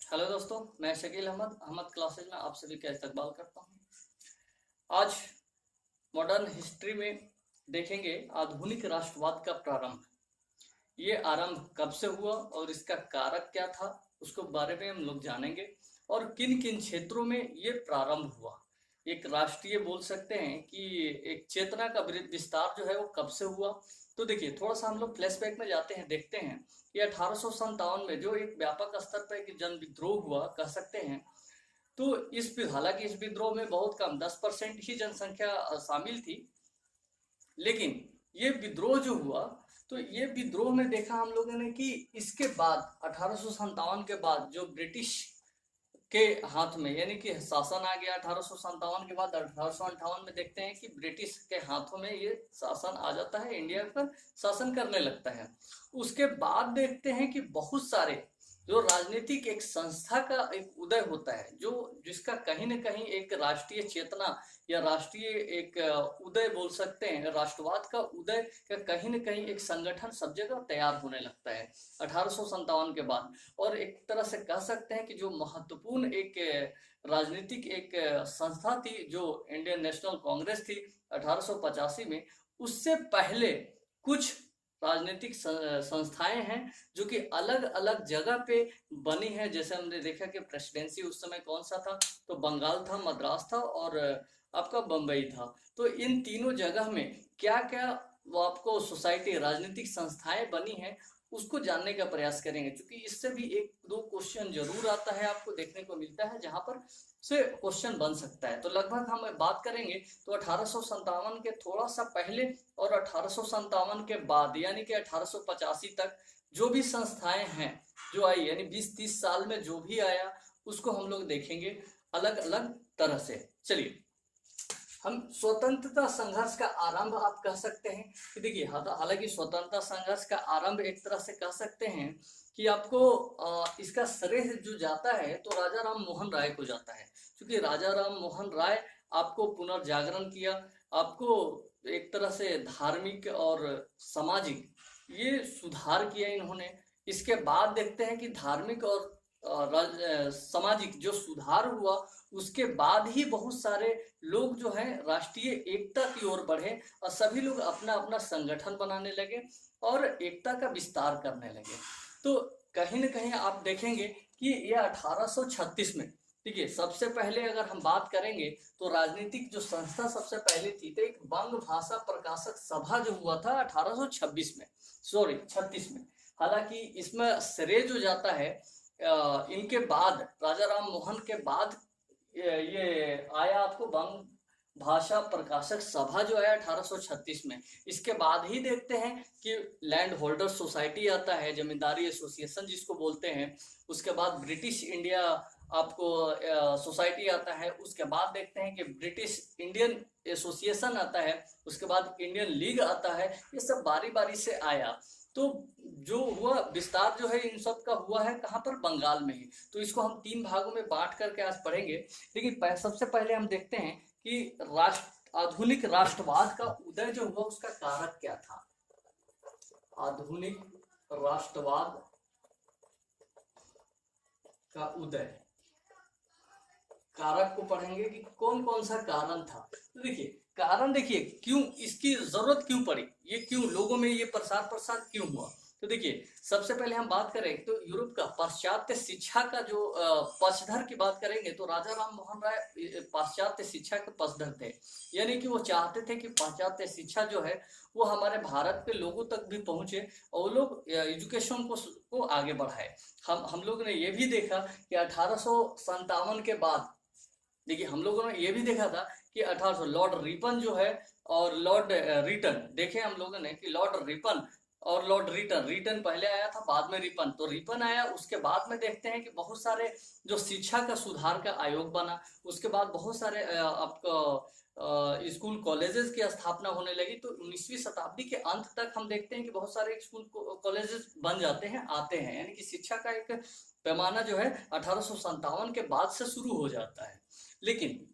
Hello दोस्तों, मैं Shakeel Ahmad Ahmad classes में आप सभी का इस्तकबाल करता हूं। आज मॉडर्न हिस्ट्री में देखेंगे आधुनिक राष्ट्रवाद का प्रारंभ। ये आरंभ कब से हुआ और इसका कारक क्या था, उसको बारे में हम लोग जानेंगे और किन किन क्षेत्रों में ये प्रारंभ हुआ। एक राष्ट्रीय बोल सकते हैं कि एक चेतना का विस्तार जो है वो कब से हुआ। तो देखिए, थोड़ा सा हम लोग फ्लैशबैक में जाते हैं, देखते हैं कि 1857 में जो एक व्यापक स्तर पर एक जन विद्रोह हुआ कह सकते हैं। तो हालांकि इस विद्रोह में बहुत कम 10% ही जनसंख्या शामिल थी, लेकिन ये विद्रोह जो हुआ, तो ये विद्रोह में देखा हम लोगों ने कि इसके बाद 1857 के बाद जो ब्रिटिश के हाथ में यानी कि शासन आ गया 1857 के बाद। 1858 में देखते हैं कि ब्रिटिश के हाथों में ये शासन आ जाता है, इंडिया पर शासन करने लगता है। उसके बाद देखते हैं कि बहुत सारे जो राजनीतिक एक संस्था का एक उदय होता है, जो जिसका कहीं ना कहीं एक राष्ट्रीय चेतना या राष्ट्रीय एक उदय बोल सकते हैं, राष्ट्रवाद का उदय का कहीं ना कहीं एक संगठन सब जगह तैयार होने लगता है 1857 के बाद। और एक तरह से कह सकते हैं कि जो महत्वपूर्ण एक राजनीतिक एक संस्था थी, जो इंडियन नेशनल कांग्रेस थी 1885 में, उससे पहले कुछ राजनीतिक संस्थाएं हैं जो कि अलग अलग जगह पे बनी है। जैसे हमने देखा कि प्रेसिडेंसी उस समय कौन सा था, तो बंगाल था, मद्रास था और आपका बम्बई था। तो इन तीनों जगह में क्या क्या वो आपको सोसाइटी राजनीतिक संस्थाएं बनी हैं, उसको जानने का प्रयास करेंगे, क्योंकि इससे भी एक दो क्वेश्चन जरूर आता है, आपको देखने को मिलता है जहां पर से क्वेश्चन बन सकता है। तो लगभग हम बात करेंगे तो 1857 के थोड़ा सा पहले और 1857 के बाद यानी कि 1885 तक जो भी संस्थाएं हैं जो आई, यानी 20-30 साल में जो भी आया, उसको हम लोग देखेंगे अलग अलग तरह से। चलिए, हम स्वतंत्रता संघर्ष का आरंभ आप कह सकते हैं कि देखिए, हालांकि स्वतंत्रता संघर्ष का आरंभ एक तरह से कह सकते हैं कि आपको इसका श्रेय जो जाता है तो राजा राम मोहन राय को जाता है, क्योंकि राजा राम मोहन राय आपको पुनर्जागरण किया, आपको एक तरह से धार्मिक और सामाजिक ये सुधार किया इन्होंने। इसके बाद देखते हैं कि धार्मिक और सामाजिक जो सुधार हुआ, उसके बाद ही बहुत सारे लोग जो है राष्ट्रीय एकता की ओर बढ़े और सभी लोग अपना अपना संगठन बनाने लगे और एकता का विस्तार करने लगे। तो कहीं ना कहीं आप देखेंगे कि यह 1836 में, देखिए, सबसे पहले अगर हम बात करेंगे तो राजनीतिक जो संस्था सबसे पहले थी, तो एक बंग भाषा प्रकाशक सभा जो हुआ था 1826 में, सॉरी 36 में। हालांकि इसमें श्रेय जो जाता है इनके बाद, राजा राम मोहन के बाद ये आया आपको बंग भाषा प्रकाशक सभा जो है 1836 में। इसके बाद ही देखते हैं कि लैंड होल्डर सोसाइटी आता है, जमींदारी एसोसिएशन जिसको बोलते हैं। उसके बाद ब्रिटिश इंडिया आपको सोसाइटी आता है। उसके बाद देखते हैं कि ब्रिटिश इंडियन एसोसिएशन आता है। उसके बाद इंडियन लीग आता है। ये सब बारी बारी से आया। तो जो हुआ विस्तार जो है इन सब का हुआ है कहाँ पर, बंगाल में ही। तो इसको हम 3 भागों में बांट करके आज पढ़ेंगे। लेकिन सबसे पहले हम देखते हैं कि आधुनिक राष्ट्रवाद का उदय जो हुआ उसका कारक क्या था। आधुनिक राष्ट्रवाद का उदय, कारक को पढ़ेंगे कि कौन कौन सा कारण था। तो देखिए, कारण देखिए क्यों इसकी जरूरत क्यों पड़ी, ये क्यों लोगों में ये प्रसार क्यों हुआ। तो देखिए, सबसे पहले हम बात करें तो यूरोप का पाश्चात्य शिक्षा का जो पक्षधर की बात करेंगे तो राजा राम मोहन राय पाश्चात्य शिक्षा के पक्षधर थे। यानी कि वो चाहते थे कि पाश्चात्य शिक्षा जो है वो हमारे भारत के लोगों तक भी पहुंचे और लोग एजुकेशन को आगे बढ़ाए। हम लोग ने ये भी देखा कि 1857 के बाद, देखिए, हम लोगों ने ये भी देखा था कि 1800 लॉर्ड रिपन जो है और लॉर्ड रिटन, देखे हम लोगों ने कि लॉर्ड रिपन और लॉर्ड रिटन, रिटन पहले आया था, बाद में रिपन, तो रिपन आया। उसके बाद में देखते हैं कि बहुत सारे जो शिक्षा का सुधार का आयोग बना। उसके बाद बहुत सारे आपको स्कूल कॉलेजेस की स्थापना होने लगी। तो 19वीं शताब्दी के अंत तक हम देखते हैं कि बहुत सारे स्कूल कॉलेजेस बन जाते हैं, आते हैं। यानी कि शिक्षा का एक पैमाना जो है 1857 के बाद से शुरू हो जाता है। लेकिन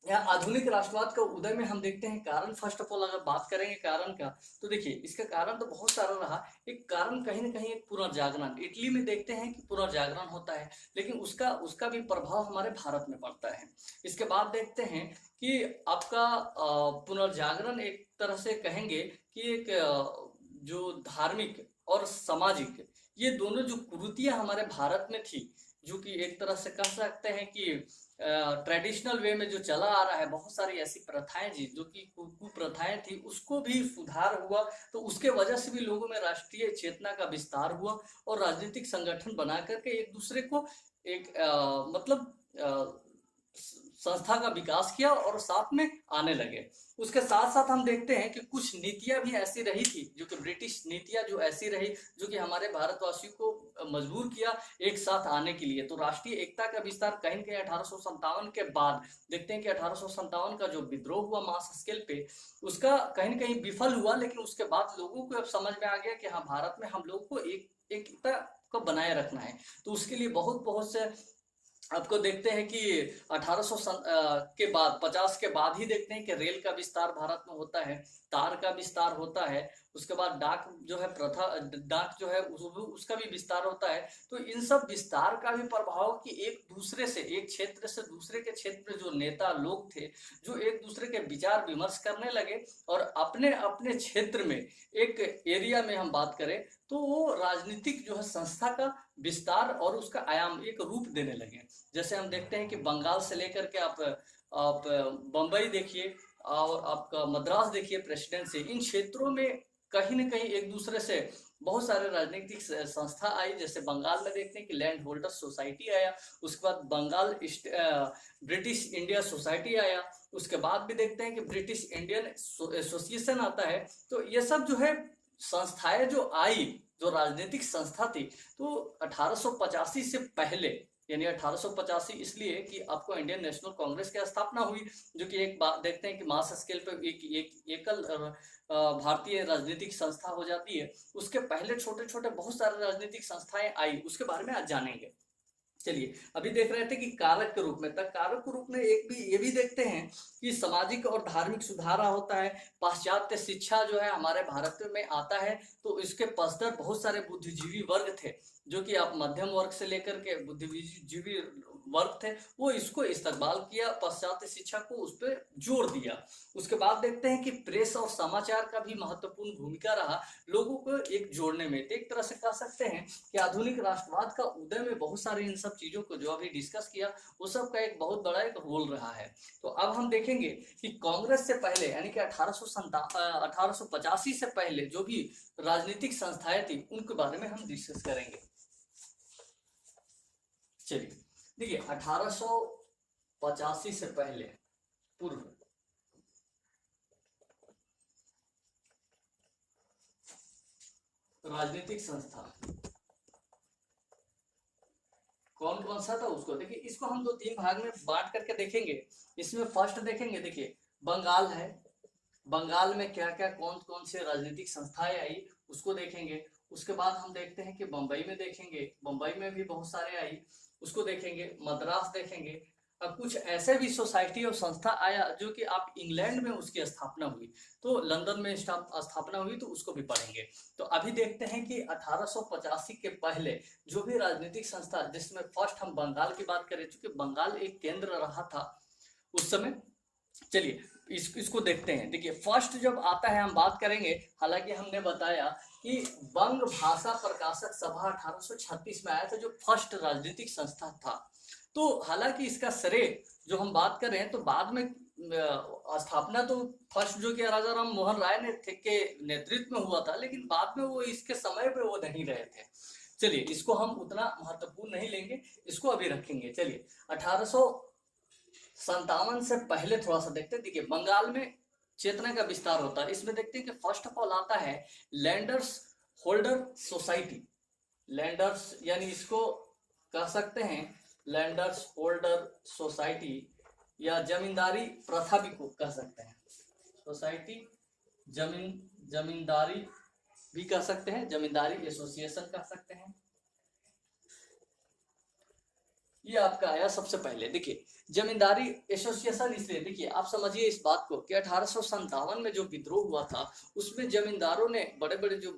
यहाँ आधुनिक राष्ट्रवाद का उदय में हम देखते हैं कारण, फर्स्ट ऑफ ऑल अगर बात करेंगे कारण का, तो देखिए इसका कारण तो बहुत सारा रहा। एक कारण कहीं ना कहीं एक पुनर्जागरण, इटली में देखते हैं कि पुनर्जागरण होता है, लेकिन उसका उसका भी प्रभाव हमारे भारत में पड़ता है। इसके बाद देखते हैं कि आपका पुनर्जागरण एक तरह से कहेंगे कि एक जो धार्मिक और सामाजिक, ये दोनों जो कुरीतियां हमारे भारत में थी, जो कि एक तरह से कह सकते हैं कि ट्रेडिशनल वे में जो चला आ रहा है, बहुत सारी ऐसी प्रथाएं जी जो कि कुप्रथाएं थी, उसको भी सुधार हुआ। तो उसके वजह से भी लोगों में राष्ट्रीय चेतना का विस्तार हुआ और राजनीतिक संगठन बना करके एक दूसरे को एक मतलब संस्था का विकास किया और साथ में आने लगे। उसके साथ साथ हम देखते हैं कि कुछ नीतियां भी ऐसी रही थी, जो कि ब्रिटिश नीतियां जो ऐसी रही, जो कि हमारे भारतवासियों को मजबूर किया एक साथ आने के लिए। तो राष्ट्रीय एकता का विस्तार कहीं कहीं 1857 के बाद देखते हैं कि 1857 का जो विद्रोह हुआ मास स्केल पे, उसका कहीं न कहीं विफल हुआ, लेकिन उसके बाद लोगों को अब समझ में आ गया कि हाँ, भारत में हम लोग को एकता को बनाए रखना है। तो उसके लिए बहुत बहुत से आपको देखते हैं कि 1800 के बाद 50 के बाद ही देखते हैं कि रेल का विस्तार भारत में होता है, तार का विस्तार होता है, उसके बाद डाक जो है प्रथा, डाक जो है उसका भी विस्तार होता है। तो इन सब विस्तार का भी प्रभाव कि एक दूसरे से, एक क्षेत्र से दूसरे के क्षेत्र में जो नेता लोग थे, जो एक दूसरे के विचार विमर्श करने लगे और अपने अपने क्षेत्र में, एक एरिया में हम बात करें तो वो राजनीतिक जो है संस्था का विस्तार और उसका आयाम एक रूप देने लगे। जैसे हम देखते हैं कि बंगाल से लेकर के आप बंबई देखिए और आपका मद्रास देखिए, प्रेसिडेंट से, इन क्षेत्रों में कहीं ना कहीं एक दूसरे से बहुत सारे राजनीतिक संस्था आई। जैसे बंगाल में देखते हैं कि लैंड होल्डर्स सोसाइटी आया, उसके बाद बंगाल ब्रिटिश इंडिया सोसाइटी आया, उसके बाद भी देखते हैं कि ब्रिटिश इंडियन एसोसिएशन आता है। तो ये सब जो है संस्थाएं जो आई, जो राजनीतिक संस्था थी, तो 1885 से पहले, यानी 1885 इसलिए कि आपको इंडियन नेशनल कांग्रेस की स्थापना हुई, जो कि एक बात देखते हैं कि मास स्केल पे एक एकल भारतीय राजनीतिक संस्था हो जाती है। उसके पहले छोटे छोटे बहुत सारे राजनीतिक संस्थाएं आई, उसके बारे में आज जानेंगे। चलिए, अभी देख रहे थे कि कारक के रूप में, तक कारक के रूप में एक भी ये भी देखते हैं कि सामाजिक और धार्मिक सुधार होता है। पाश्चात्य शिक्षा जो है हमारे भारत में आता है, तो इसके पश्चात बहुत सारे बुद्धिजीवी वर्ग थे, जो कि आप मध्यम वर्ग से लेकर के बुद्धिजीवी वर्ग थे, वो इसको इस्तेमाल किया, पाश्चात्य शिक्षा को उस पर जोर दिया। उसके बाद देखते हैं कि प्रेस और समाचार का भी महत्वपूर्ण भूमिका रहा लोगों को एक जोड़ने में। तो एक तरह से कह सकते हैं कि आधुनिक राष्ट्रवाद का उदय में बहुत सारी इन सब चीजों को जो अभी डिस्कस किया, वो सब का एक बहुत बड़ा एक रोल रहा है। तो अब हम देखेंगे कि कांग्रेस से पहले, यानी कि 1885 से पहले जो भी राजनीतिक संस्थाएं थी, उनके बारे में हम डिस्कस करेंगे। चलिए, देखिए 1885 से पहले पूर्व राजनीतिक संस्था कौन कौन सा था उसको देखिए। इसको हम दो तीन भाग में बांट करके देखेंगे। इसमें फर्स्ट देखेंगे, देखिए बंगाल है, बंगाल में क्या क्या कौन कौन से राजनीतिक संस्थाएं आई उसको देखेंगे। उसके बाद हम देखते हैं कि बंबई में देखेंगे, बंबई में भी बहुत सारे आई, उसको देखेंगे। मद्रास देखेंगे। अब कुछ ऐसे भी सोसाइटी और संस्था आया जो कि आप इंग्लैंड में उसकी स्थापना हुई, तो लंदन में स्थापना हुई, तो उसको भी पढ़ेंगे। तो अभी देखते हैं कि 1885 के पहले जो भी राजनीतिक संस्था, जिसमें फर्स्ट हम बंगाल की बात करें, चूंकि बंगाल एक केंद्र रहा था उस समय। चलिए इसको देखते हैं। देखिए फर्स्ट जब आता है हम बात करेंगे, हालांकि हमने बताया कि बंग भाषा प्रकाशक सभा 1836 में आया था, जो फर्स्ट राजनीतिक संस्था था। तो हालांकि इसका श्रेय जो हम बात कर रहे हैं, तो बाद में स्थापना तो फर्स्ट जो कि राजा राम मोहन राय ने के नेतृत्व में हुआ था, लेकिन बाद में वो इसके समय पे वो नहीं रहे थे। चलिए इसको हम उतना महत्वपूर्ण नहीं लेंगे, इसको अभी रखेंगे। चलिए 1857 से पहले थोड़ा सा देखते हैं। देखिए बंगाल में चेतना का विस्तार होता है। इसमें देखते हैं कि फर्स्ट ऑफ ऑल आता है लैंडर्स होल्डर सोसाइटी। लैंडर्स यानी इसको कह सकते हैं लैंडर्स होल्डर सोसाइटी, या जमींदारी प्रथा भी को कह सकते हैं। सोसाइटी जमींदारी भी कह सकते हैं, जमींदारी एसोसिएशन कह सकते हैं। ये आपका आया सबसे पहले। देखिए जमींदारी एसोसिएशन, इसलिए देखिए आप समझिए इस बात को कि 1857 में जो विद्रोह हुआ था उसमें जमींदारों ने, बड़े बड़े जो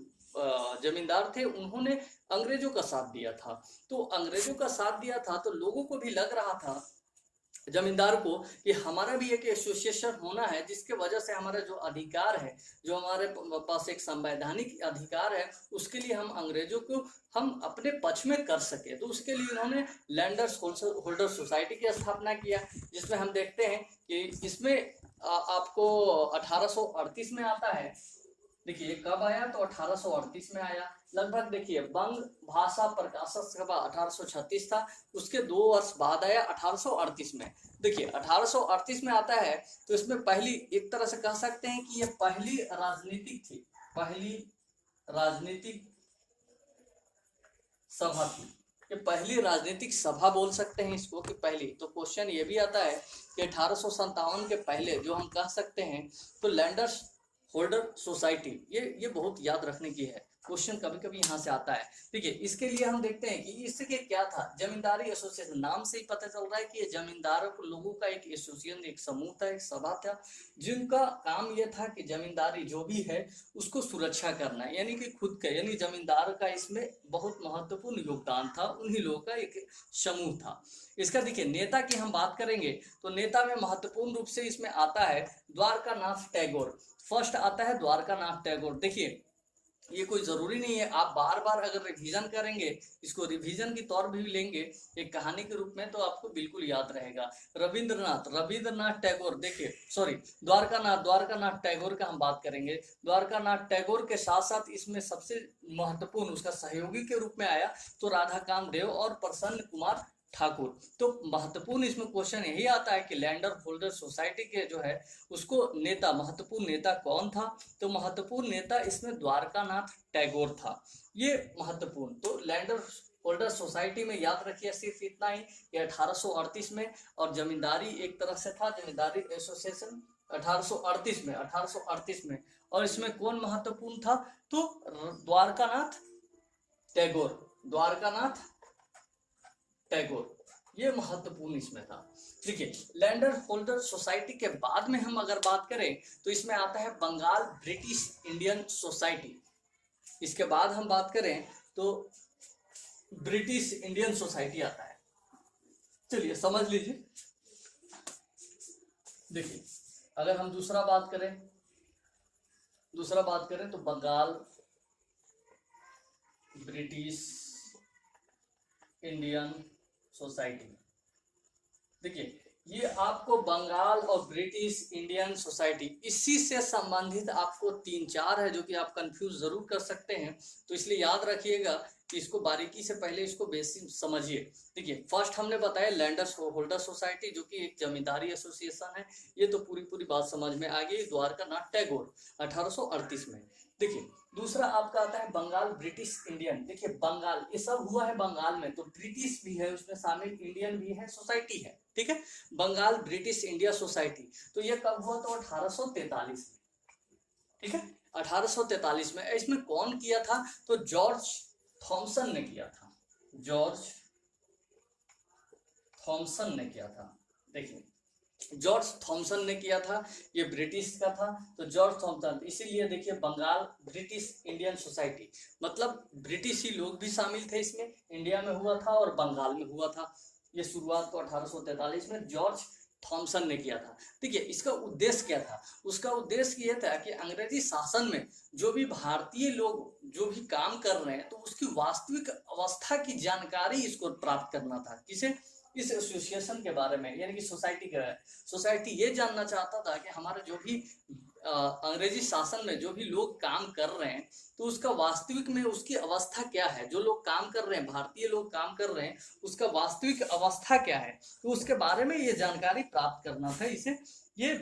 जमींदार थे, उन्होंने अंग्रेजों का साथ दिया था। तो अंग्रेजों का साथ दिया था तो लोगों को भी लग रहा था, जमींदार को, कि हमारा भी एक एसोसिएशन होना है जिसके वजह से हमारा जो अधिकार है, जो हमारे पास एक संवैधानिक अधिकार है, उसके लिए हम अंग्रेजों को हम अपने पक्ष में कर सके। तो उसके लिए उन्होंने लैंडर्स होल्डर सोसाइटी की स्थापना किया, जिसमें हम देखते हैं कि इसमें आपको 1838 में आता है। देखिए कब आया, तो 1838 में आया लगभग। देखिए बंग भाषा प्रकाशक सभा 1836 था, उसके 2 वर्ष बाद आया 1838 में। देखिए 1838 में आता है तो इसमें पहली, एक तरह से कह सकते हैं कि ये पहली राजनीतिक थी, पहली राजनीतिक सभा थी। ये पहली राजनीतिक सभा बोल सकते हैं इसको कि पहली। तो क्वेश्चन ये भी आता है कि 1857 के पहले जो हम कह सकते हैं तो लैंडर्स होल्डर सोसाइटी, ये बहुत याद रखने की है, क्वेश्चन कभी कभी यहाँ से आता है। देखिए इसके लिए हम देखते हैं कि इसके क्या था, जमींदारी एसोसिएशन, नाम से ही पता चल रहा है कि ये जमींदारों को लोगों का एक एसोसिएशन, एक समूह था, एक सभा था, जिनका काम ये था कि जमींदारी जो भी है उसको सुरक्षा करना, यानी कि खुद का, यानी जमींदार का इसमें बहुत महत्वपूर्ण योगदान था, उन्हीं लोगों का एक समूह था। इसका देखिए नेता की हम बात करेंगे तो नेता में महत्वपूर्ण रूप से इसमें आता है द्वारकानाथ टैगोर। फर्स्ट आता है द्वारकानाथ टैगोर। देखिए ये कोई जरूरी नहीं है, आप बार बार अगर रिवीजन करेंगे, इसको रिवीजन की तौर भी लेंगे एक कहानी के रूप में, तो आपको बिल्कुल याद रहेगा। रविंद्रनाथ टैगोर, देखिए सॉरी द्वारकानाथ टैगोर का हम बात करेंगे। द्वारकानाथ टैगोर के साथ साथ इसमें सबसे महत्वपूर्ण उसका सहयोगी के रूप में आया तो राधाकांत देव और प्रसन्न कुमार ठाकुर। तो महत्वपूर्ण इसमें क्वेश्चन यही आता है कि लैंडर होल्डर सोसाइटी के जो है उसको नेता, महत्वपूर्ण नेता कौन था, तो महत्वपूर्ण नेता इसमें द्वारकानाथ टैगोर था। ये महत्वपूर्ण, तो लैंडर होल्डर सोसाइटी में याद रखिए सिर्फ इतना ही कि 1838 में, और जमींदारी एक तरह से था, जमींदारी एसोसिएशन 1838 में। और इसमें कौन महत्वपूर्ण था, तो द्वारकानाथ टैगोर, ये महत्वपूर्ण इसमें था। देखिए लैंडर होल्डर सोसाइटी के बाद में हम अगर बात करें तो इसमें आता है बंगाल ब्रिटिश इंडियन सोसाइटी। इसके बाद हम बात करें तो ब्रिटिश इंडियन सोसाइटी आता है। चलिए समझ लीजिए। देखिए अगर हम दूसरा बात करें तो बंगाल ब्रिटिश इंडियन सोसाइटी। देखिए ये आपको बंगाल और ब्रिटिश इंडियन सोसाइटी, इसी से संबंधित आपको 3-4 है जो कि आप कंफ्यूज जरूर कर सकते हैं, तो इसलिए याद रखिएगा कि इसको बारीकी से पहले इसको बेसिक समझिए। देखिए फर्स्ट हमने बताया लैंडर्स होल्डर सोसाइटी जो कि एक जमींदारी एसोसिएशन है, ये तो पूरी बात समझ में आ गई। द्वारकानाथ टैगोर 1838 में। देखिए दूसरा आपका आता है बंगाल ब्रिटिश इंडियन। देखिए बंगाल, ये सब हुआ है बंगाल में, तो ब्रिटिश भी है उसमें शामिल, इंडियन भी है, सोसाइटी है, ठीक है। बंगाल ब्रिटिश इंडिया सोसाइटी, तो ये कब हुआ, तो 1843 में, ठीक है, 1843 में। इसमें कौन किया था, तो जॉर्ज थॉमसन ने किया था, जॉर्ज थॉमसन ने किया था। देखिए जॉर्ज थॉमसन ने किया था, ये ब्रिटिश का था, तो जॉर्ज थॉमसन, इसीलिए देखिए बंगाल ब्रिटिश इंडियन सोसाइटी, मतलब ब्रिटिश ही लोग भी शामिल थे इसमें, इंडिया में हुआ था और बंगाल में हुआ था। ये शुरुआत तो 1843 में जॉर्ज थॉमसन ने किया था। देखिए इसका उद्देश्य क्या था, उसका उद्देश्य ये था कि अंग्रेजी शासन में जो भी भारतीय लोग जो भी काम कर रहे हैं तो उसकी वास्तविक अवस्था की जानकारी इसको प्राप्त करना था। किसे, इस एसोसिएशन के बारे में, यानी कि सोसाइटी ये जानना चाहता था कि हमारे जो भी अंग्रेजी शासन में जो भी लोग काम कर रहे हैं तो उसका वास्तविक में उसकी अवस्था क्या है, जो लोग काम कर रहे हैं, भारतीय लोग काम कर रहे हैं, उसका वास्तविक अवस्था क्या है, तो उसके बारे में ये जानकारी प्राप्त करना था इसे। ये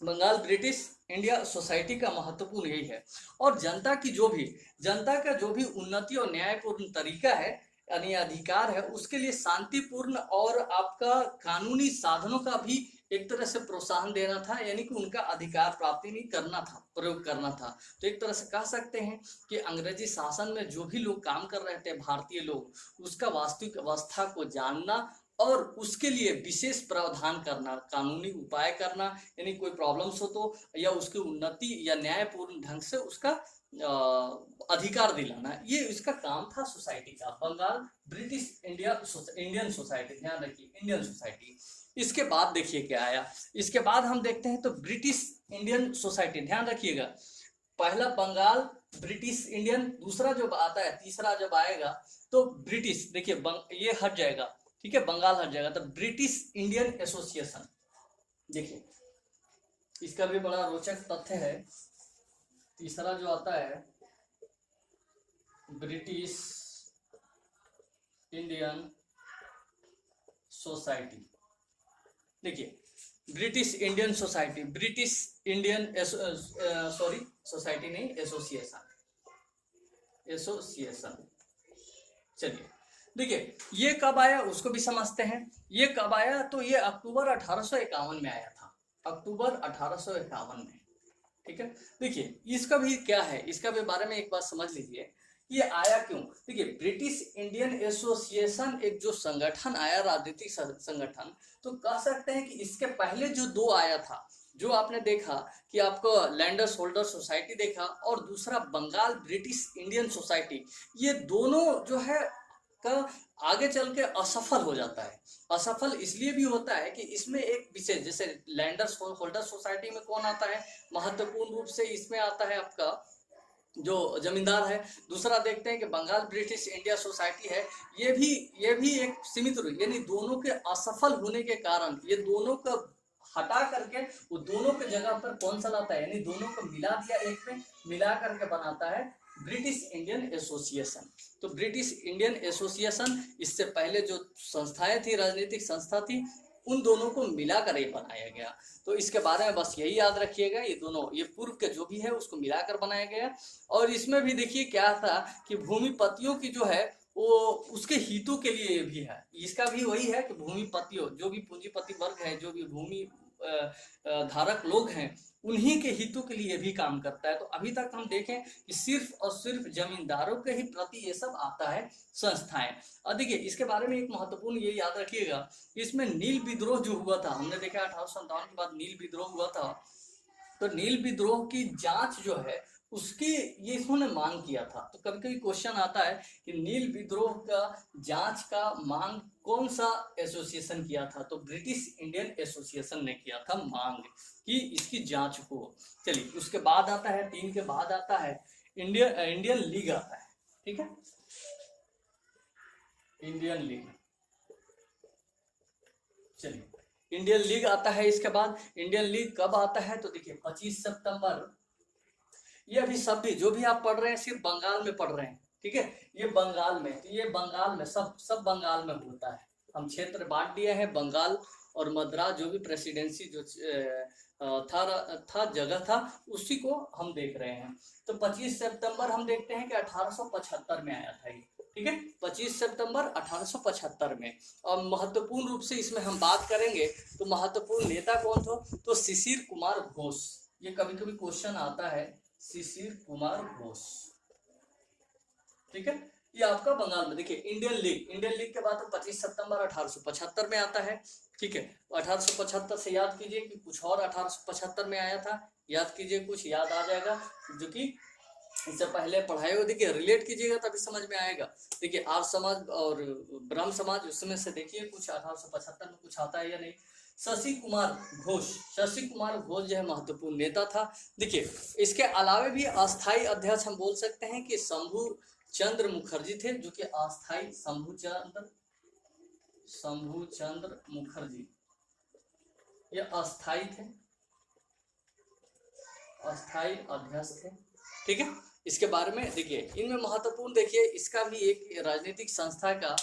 बंगाल ब्रिटिश इंडिया सोसाइटी का महत्वपूर्ण यही है। और जनता का जो भी उन्नति और न्यायपूर्ण तरीका है, यानी अधिकार है, उसके लिए शांतिपूर्ण और आपका कानूनी साधनों का भी एक तरह से प्रोत्साहन देना था, यानी कि उनका अधिकार प्राप्ति नहीं करना था, प्रयोग करना था। तो एक तरह से कह सकते हैं कि अंग्रेजी शासन में जो भी लोग काम कर रहे थे, भारतीय लोग, उसका वास्तविक अवस्था को जानना और उसके लिए विशेष प्रावधान करना, कानूनी उपाय करना, यानी कोई प्रॉब्लम्स हो तो या उसकी उन्नति या न्यायपूर्ण ढंग से उसका अधिकार दिलाना, ये इसका काम था सोसाइटी का। बंगाल ब्रिटिश इंडियन सोसाइटी, ध्यान रखिए इंडियन सोसाइटी। इसके बाद देखिए क्या आया, इसके बाद हम देखते हैं तो ब्रिटिश इंडियन सोसाइटी, ध्यान रखिएगा। पहला बंगाल ब्रिटिश इंडियन, दूसरा जो आता है, तीसरा जब आएगा तो ब्रिटिश, देखिए ये हट जाएगा, ठीक है, बंगाल हट जाएगा, तो ब्रिटिश इंडियन एसोसिएशन। देखिए इसका भी बड़ा रोचक तथ्य है। तीसरा जो आता है ब्रिटिश इंडियन सोसाइटी। देखिए British Indian society, British Indian society नहीं, एसोसिएशन, एसोसिएशन। चलिए देखिए ये कब आया उसको भी समझते हैं। ये कब आया, तो ये अक्टूबर 1851 में आया था, अक्टूबर 1851 में, ठीक है। देखिए इसका भी क्या है, इसका भी बारे में एक बात समझ लीजिए, ये आया क्यों। देखिए ब्रिटिश इंडियन एसोसिएशन एक जो संगठन आया, राजनीतिक संगठन, तो कह सकते हैं कि इसके पहले जो दो आया था, जो आपने देखा कि आपको लैंडर्स होल्डर सोसाइटी देखा, और दूसरा बंगाल ब्रिटिश इंडियन सोसाइटी, ये दोनों जो है का आगे चल के असफल हो जाता है। असफल इसलिए भी होता है कि इसमें एक विशेष, जैसे लैंडर्स होल्डर सोसाइटी में कौन आता है, महत्वपूर्ण रूप से इसमें आता है आपका जो जमींदार है। दूसरा देखते हैं कि बंगाल ब्रिटिश इंडिया सोसाइटी है, ये भी एक सीमित रूप, यानी दोनों के असफल होने के कारण ये दोनों का हटा करके वो दोनों के जगह पर कौन सा लाता है, यानी दोनों को मिला दिया, एक में मिला करके बनाता है ब्रिटिश इंडियन एसोसिएशन। तो ब्रिटिश इंडियन एसोसिएशन, इससे पहले जो संस्थाएं थी, राजनीतिक संस्था थी, उन दोनों को मिलाकर ये बनाया गया। तो इसके बारे में बस यही याद रखिएगा, ये दोनों, ये पूर्व के जो भी है उसको मिलाकर बनाया गया। और इसमें भी देखिए क्या था कि भूमिपतियों की जो है वो उसके हितों के लिए भी है, इसका भी वही है कि भूमिपतियों, जो भी पूंजीपति वर्ग है, जो भी भूमि धारक लोग हैं, उन्हीं के हितों के लिए भी काम करता है। तो अभी तक हम देखें कि सिर्फ और सिर्फ जमींदारों के ही प्रति ये सब आता है संस्थाएं। और देखिए इसके बारे में एक महत्वपूर्ण ये याद रखिएगा, इसमें नील विद्रोह जो हुआ था, हमने देखा 1857 के बाद नील विद्रोह हुआ था, तो नील विद्रोह की जांच जो है उसकी ये इन्होंने मांग किया था। तो कभी कभी क्वेश्चन आता है कि नील विद्रोह का जांच का मांग कौन सा एसोसिएशन किया था, तो ब्रिटिश इंडियन एसोसिएशन ने किया था मांग कि इसकी जांच हो। चलिए उसके बाद आता है, 3 के बाद आता है इंडियन लीग आता है, ठीक है, इंडियन लीग। चलिए इंडियन लीग आता है। इसके बाद इंडियन लीग कब आता है, तो देखिए 25 सितंबर। ये अभी सब भी जो भी आप पढ़ रहे हैं सिर्फ बंगाल में पढ़ रहे हैं, ठीक है, ये बंगाल में, तो ये बंगाल में सब बंगाल में होता है। हम बांट दिए हैं, बंगाल और मद्रास जो भी प्रेसिडेंसी जो था जगह था, उसी को हम देख रहे हैं। तो 25 सितंबर हम देखते हैं कि 1875 में आया था ये, ठीक है, 25 सितंबर 1875 में। और महत्वपूर्ण रूप से इसमें हम बात करेंगे तो महत्वपूर्ण नेता कौन था, तो शिशिर कुमार घोष। ये कभी कभी क्वेश्चन आता है, शिशिर कुमार घोष, ठीक है, ये आपका बंगाल में। देखिए इंडियन लीग के बाद तो 25 सितंबर 1875 में आता है, ठीक है। 1875 से याद कीजिए कि कुछ और 1875 में आया था, याद कीजिए, कुछ याद आ जाएगा जो कि इससे पहले पढ़ाए हुए, देखिए रिलेट कीजिएगा तभी समझ में आएगा। देखिए आर्य समाज और ब्रह्म समाज, उसमें से देखिए कुछ 1875 में कुछ आता है या नहीं। शशि कुमार घोष जो है महत्वपूर्ण नेता था। देखिए इसके अलावा भी अस्थाई अध्यक्ष हम बोल सकते हैं कि शंभू चंद्र मुखर्जी थे, जो कि अस्थाई शंभू चंद्र मुखर्जी, ये अस्थाई थे, अस्थाई अध्यक्ष थे, ठीक है। इसके बारे में देखिए, इनमें महत्वपूर्ण देखिए, इसका भी एक राजनीतिक संस्था का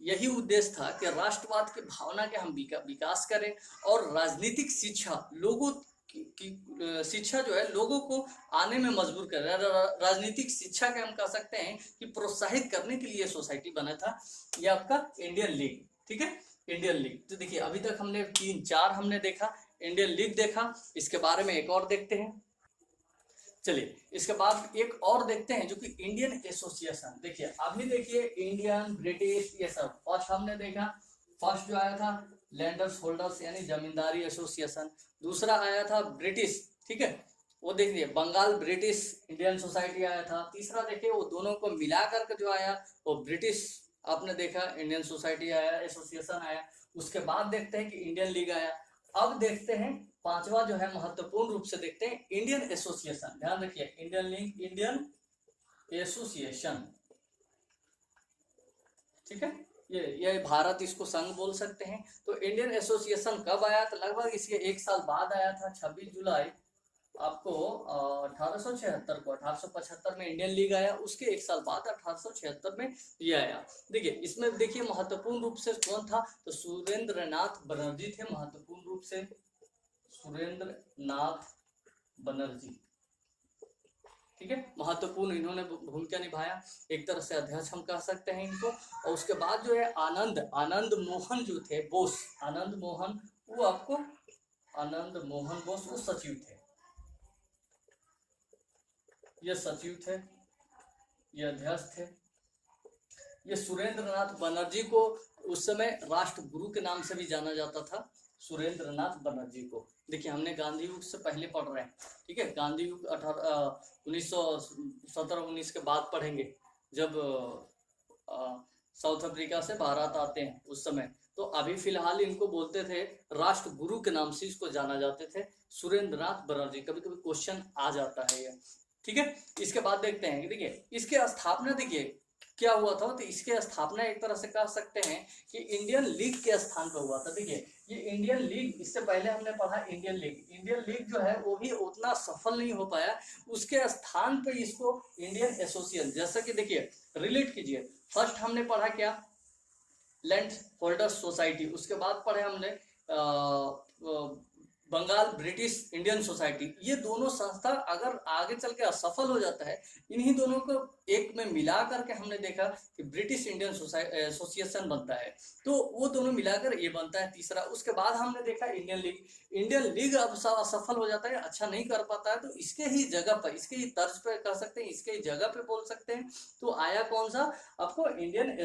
यही उद्देश्य था कि राष्ट्रवाद की भावना के हम विकास करें और राजनीतिक शिक्षा लोगों की शिक्षा जो है लोगों को आने में मजबूर कर रहा है। राजनीतिक शिक्षा के हम कह सकते हैं कि प्रोत्साहित करने के लिए सोसाइटी बना था, ये आपका इंडियन लीग। ठीक है, इंडियन लीग। तो देखिए अभी तक हमने 3-4 हमने देखा, इंडियन लीग देखा, इसके बारे में एक और देखते हैं। चलिए इसके बाद एक और देखते हैं जो कि इंडियन एसोसिएशन। देखिए अभी देखिए इंडियन, ब्रिटिश, ये सब फर्स्ट हमने देखा। फर्स्ट जो आया था लैंडर्स होल्डर्स यानी जमींदारी एसोसिएशन। दूसरा आया था ब्रिटिश, ठीक है, वो देखिए बंगाल ब्रिटिश इंडियन सोसाइटी आया था। तीसरा देखिए वो दोनों को मिला करके जो आया वो ब्रिटिश आपने देखा इंडियन सोसाइटी आया, एसोसिएशन आया। उसके बाद देखते हैं कि इंडियन लीग आया। अब देखते हैं पांचवा जो है महत्वपूर्ण रूप से देखते हैं इंडियन एसोसिएशन। ध्यान रखिए इंडियन लीग, इंडियन एसोसिएशन, ठीक है, ये भारत इसको संघ बोल सकते हैं। तो इंडियन एसोसिएशन कब आया? तो लगभग इसके 1 साल बाद आया था, 26 जुलाई आपको 1876 को। 1875 में इंडियन लीग आया, उसके 1 साल बाद 1876 में ये आया। देखिए इसमें देखिए महत्वपूर्ण रूप से कौन था? तो सुरेंद्र नाथ बनर्जी थे महत्वपूर्ण रूप से, सुरेंद्र नाथ बनर्जी, ठीक है, महत्वपूर्ण इन्होंने भूमिका निभाया, एक तरह से अध्यक्ष हम कह सकते हैं इनको। और उसके बाद जो है आनंद मोहन जो थे बोस, आनंद मोहन, वो आपको आनंद मोहन बोस वो सचिव थे, ये सचिव थे, ये अध्यक्ष थे। ये सुरेंद्र नाथ बनर्जी को उस समय राष्ट्रगुरु के नाम से भी जाना जाता था, सुरेंद्र नाथ बनर्जी को। देखिए हमने गांधी युग से पहले पढ़ रहे हैं, ठीक है, गांधी युग 1917-19 के बाद पढ़ेंगे, जब साउथ अफ्रीका से भारत आते हैं उस समय। तो अभी फिलहाल इनको बोलते थे, राष्ट्रगुरु के नाम से इसको जाना जाते थे, सुरेंद्र नाथ बनर्जी। कभी कभी क्वेश्चन आ जाता है ये, ठीक है। इसके बाद देखते हैं कि देखिए इसके स्थापना देखिए क्या हुआ था। तो इसके स्थापना एक तरह से कह सकते हैं कि इंडियन लीग के स्थान पर हुआ था। देखिए ये इंडियन लीग, इससे पहले हमने पढ़ा इंडियन लीग जो है वो भी उतना सफल नहीं हो पाया, उसके स्थान पे इसको इंडियन एसोसिएशन, जैसा कि देखिए रिलेट कीजिए। फर्स्ट हमने पढ़ा क्या? लैंड होल्डर्स सोसाइटी, उसके बाद पढ़े हमने बंगाल ब्रिटिश इंडियन सोसाइटी। ये दोनों संस्था अगर आगे चल के असफल हो जाता है, इन्हीं दोनों को एक में मिला करके हमने देखा कि ब्रिटिश इंडियन एसोसिएशन बनता है। तो वो दोनों मिलाकर ये बनता है तीसरा। उसके बाद हमने देखा इंडियन लीग अब असफल हो जाता है, अच्छा नहीं कर पाता है, तो इसके ही जगह पर, इसके ही तर्ज पे कह सकते हैं, इसके ही जगह पे बोल सकते हैं। तो आया कौन सा आपको? Indian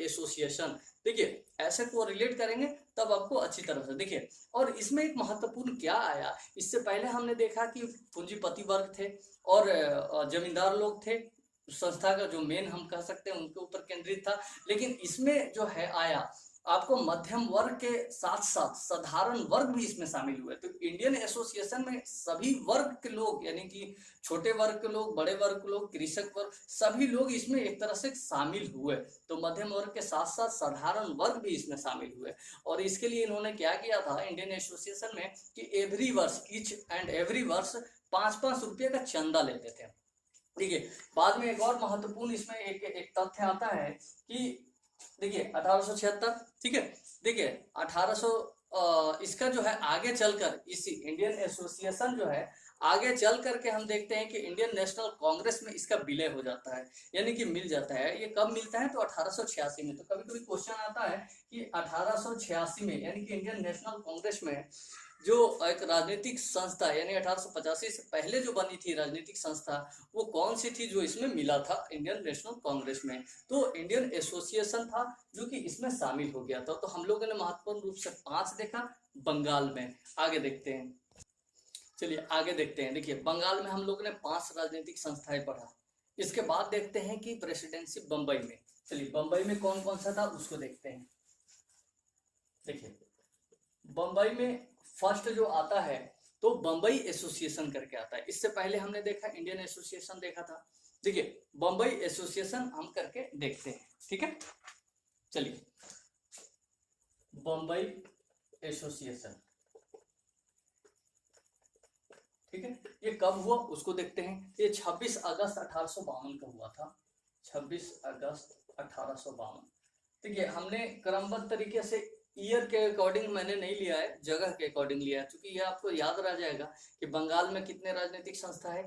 association. देखिए ऐसे को रिलेट करेंगे तब आपको अच्छी तरह से देखिए। और इसमें एक महत्वपूर्ण क्या आया, इससे पहले हमने देखा कि पूंजीपति वर्ग थे और जमींदार लोग थे, संस्था का जो मेन हम कह सकते हैं उनके ऊपर केंद्रित था। लेकिन इसमें जो है आया आपको मध्यम वर्ग के साथ साथ साधारण वर्ग भी इसमें शामिल हुए। तो इंडियन एसोसिएशन में सभी वर्ग के लोग, यानी कि छोटे वर्ग के लोग, बड़े वर्ग के लोग, कृषक वर्ग, सभी लोग इसमें एक तरह से शामिल हुए। तो मध्यम वर्ग के साथ साथ साधारण वर्ग भी इसमें शामिल हुए। और इसके लिए इन्होंने क्या किया था इंडियन एसोसिएशन में कि एवरी वर्ष, ईच एंड एवरी वर्ष 5-5 रुपये का चंदा लेते थे। देखिए बाद में एक और महत्वपूर्ण इसमें एक तथ्य आता है कि देखिए 1876, ठीक है, देखिए 1800 इसका जो है आगे चलकर इस इंडियन एसोसिएशन जो है आगे चल करके हम देखते हैं कि इंडियन नेशनल कांग्रेस में इसका विलय हो जाता है, यानी कि मिल जाता है। ये कब मिलता है? तो 1886 में। तो कभी कभी क्वेश्चन आता है कि 1886 में, यानी कि इंडियन नेशनल कांग्रेस में जो एक राजनीतिक संस्था, यानी 1885 से पहले जो बनी थी राजनीतिक संस्था, वो कौन सी थी जो इसमें मिला था इंडियन नेशनल कांग्रेस में? तो इंडियन एसोसिएशन था जो कि इसमें शामिल हो गया था। तो हम लोगों ने महत्वपूर्ण रूप से 5 देखा बंगाल में। आगे देखते हैं, चलिए आगे देखते हैं। देखिए बंगाल में हम लोगों ने 5 राजनीतिक संस्थाएं पढ़ा। इसके बाद देखते हैं कि प्रेसिडेंसी बंबई में। चलिए बंबई में कौन कौन सा था उसको देखते हैं। देखिए बंबई में फर्स्ट जो आता है तो बंबई एसोसिएशन करके आता है। इससे पहले हमने देखा इंडियन एसोसिएशन देखा था। देखिए बंबई एसोसिएशन हम करके देखते हैं, ठीक है। चलिए बंबई एसोसिएशन, ठीक है, ये कब हुआ उसको देखते हैं। ये 26 अगस्त 1852 का हुआ था, 26 अगस्त 1852। देखिए हमने क्रमबद्ध तरीके से ईयर के अकॉर्डिंग मैंने नहीं लिया है, जगह के अकॉर्डिंग लिया है, क्योंकि ये आपको याद रह जाएगा कि बंगाल में कितने राजनीतिक संस्था है,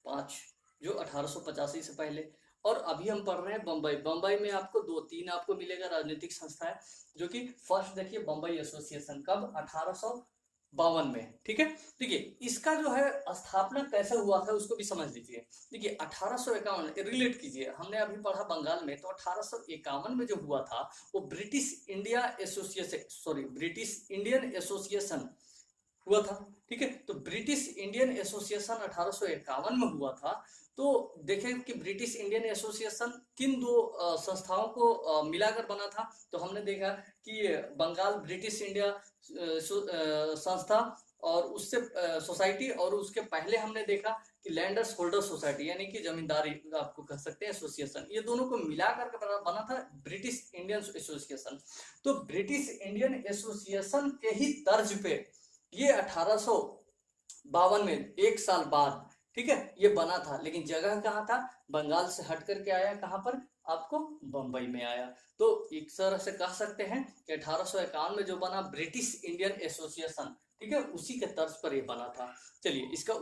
5, जो 1885 से पहले। और अभी हम पढ़ रहे हैं बम्बई, बम्बई में आपको 2-3 आपको मिलेगा राजनीतिक संस्था है, जो कि फर्स्ट देखिए बम्बई एसोसिएशन कब, 1852 में, ठीक है। देखिए इसका जो है स्थापना कैसे हुआ था उसको भी समझ लीजिए। देखिए 1851 रिलेट कीजिए, हमने अभी पढ़ा बंगाल में, तो 1851 में जो हुआ था वो British India association, sorry British Indian association हुआ था, ठीक है। तो ब्रिटिश इंडियन एसोसिएशन 1851 में हुआ था। तो देखें कि ब्रिटिश इंडियन एसोसिएशन किन दो संस्थाओं को मिलाकर बना था। तो हमने देखा कि बंगाल ब्रिटिश इंडिया संस्था और उससे सोसाइटी, और उसके पहले हमने देखा कि लैंडर्स होल्डर सोसाइटी, यानी कि जमींदारी आपको कह सकते हैं एसोसिएशन, ये दोनों को मिलाकर के बना था ब्रिटिश इंडियन एसोसिएशन। तो ब्रिटिश इंडियन एसोसिएशन के ही तर्ज पे ये 1852 में, एक साल बाद, ठीक है, ये बना था। लेकिन जगह कहाँ था, बंगाल से हट करके आया, कहाँ पर आपको, बंबई में आया। तो एक तरह से कह सकते हैं कि 1851 में जो बना ब्रिटिश इंडियन एसोसिएशन, ठीक है, उसी के तर्ज पर ये बना था। चलिए इसका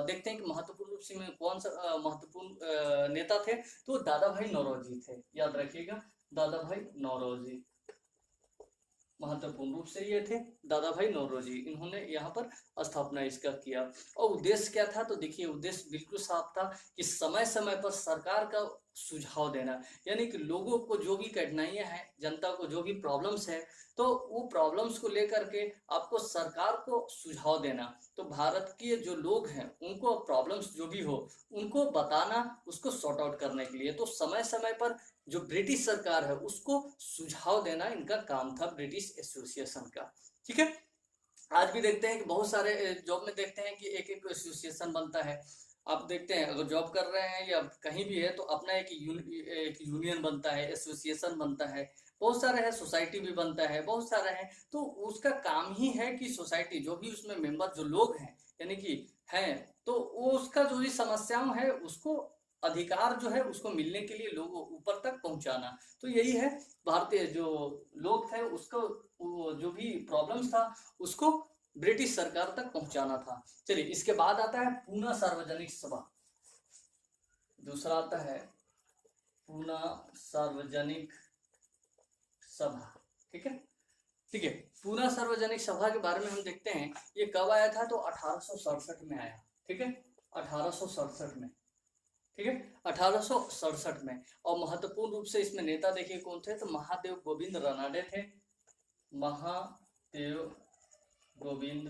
देखते हैं कि महत्वपूर्ण रूप से में कौन सा महत्वपूर्ण नेता थे। तो दादा भाई नौरोजी थे, याद रखिएगा, दादा भाई नौरोजी महत्वपूर्ण रूप से ये थे, दादा भाई नौरोजी, इन्होंने यहाँ पर स्थापना इसका किया। और उद्देश्य क्या था, तो देखिए उद्देश्य बिल्कुल साफ था कि समय समय पर सरकार का सुझाव देना, यानी कि लोगों को जो भी कठिनाइयां हैं, जनता को जो भी प्रॉब्लम्स है, तो वो प्रॉब्लम्स को लेकर के आपको सरकार को सुझाव देना। तो भारत के जो लोग हैं उनको प्रॉब्लम्स जो भी हो उनको बताना, उसको सॉर्ट आउट करने के लिए। तो समय समय पर जो ब्रिटिश सरकार है उसको सुझाव देना इनका काम था, ब्रिटिश एसोसिएशन का, ठीक है। आज भी देखते हैं कि बहुत सारे जॉब में देखते हैं कि एक एक एसोसिएशन बनता है। आप देखते हैं अगर जॉब कर रहे हैं या कहीं भी है तो अपना एक यूनियन बनता है, एसोसिएशन बनता है, बहुत सारे हैं, सोसाइटी भी बनता है, बहुत सारे हैं। तो उसका काम ही है कि सोसाइटी जो भी उसमें मेंबर जो लोग हैं, यानी कि हैं, तो वो उसका जो भी समस्याओं है उसको अधिकार जो है उसको मिलने के लिए लोगों ऊपर तक पहुंचाना। तो यही है, भारतीय जो लोग थे उसको जो भी प्रॉब्लम्स था उसको ब्रिटिश सरकार तक पहुंचाना था। चलिए इसके बाद आता है पूना सार्वजनिक सभा, दूसरा आता है पूना सार्वजनिक सभा, ठीक है। ठीक है, पूना सार्वजनिक सभा के बारे में हम देखते हैं, ये कब आया था, तो 1867 में आया, ठीक है, 1867 में, ठीक है, 1867 में। और महत्वपूर्ण रूप से इसमें नेता देखिए कौन थे, तो महादेव गोविंद रानडे थे, महादेव गोविंद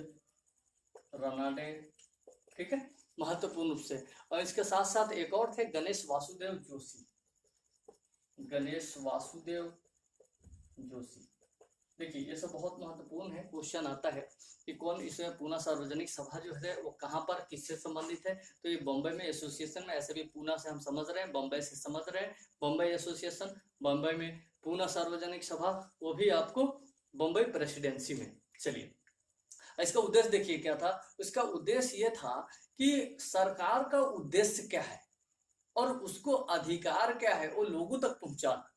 रानडे, ठीक है, महत्वपूर्ण रूप से। और इसके साथ साथ एक और थे, गणेश वासुदेव जोशी, गणेश वासुदेव जोशी। देखिए ये सब बहुत महत्वपूर्ण है, क्वेश्चन आता है कि कौन इसमें पूना सार्वजनिक सभा जो है वो कहाँ पर किससे संबंधित है। तो ये बम्बई में एसोसिएशन में, ऐसे भी पूना से हम समझ रहे हैं, बम्बई से समझ रहे हैं, बम्बई एसोसिएशन, बम्बई में पूना सार्वजनिक सभा, वो भी आपको बम्बई प्रेसिडेंसी में। चलिए इसका उद्देश्य देखिए क्या था, इसका उद्देश्य ये था कि सरकार का उद्देश्य क्या है और उसको अधिकार क्या है वो लोगों तक पहुंचाना।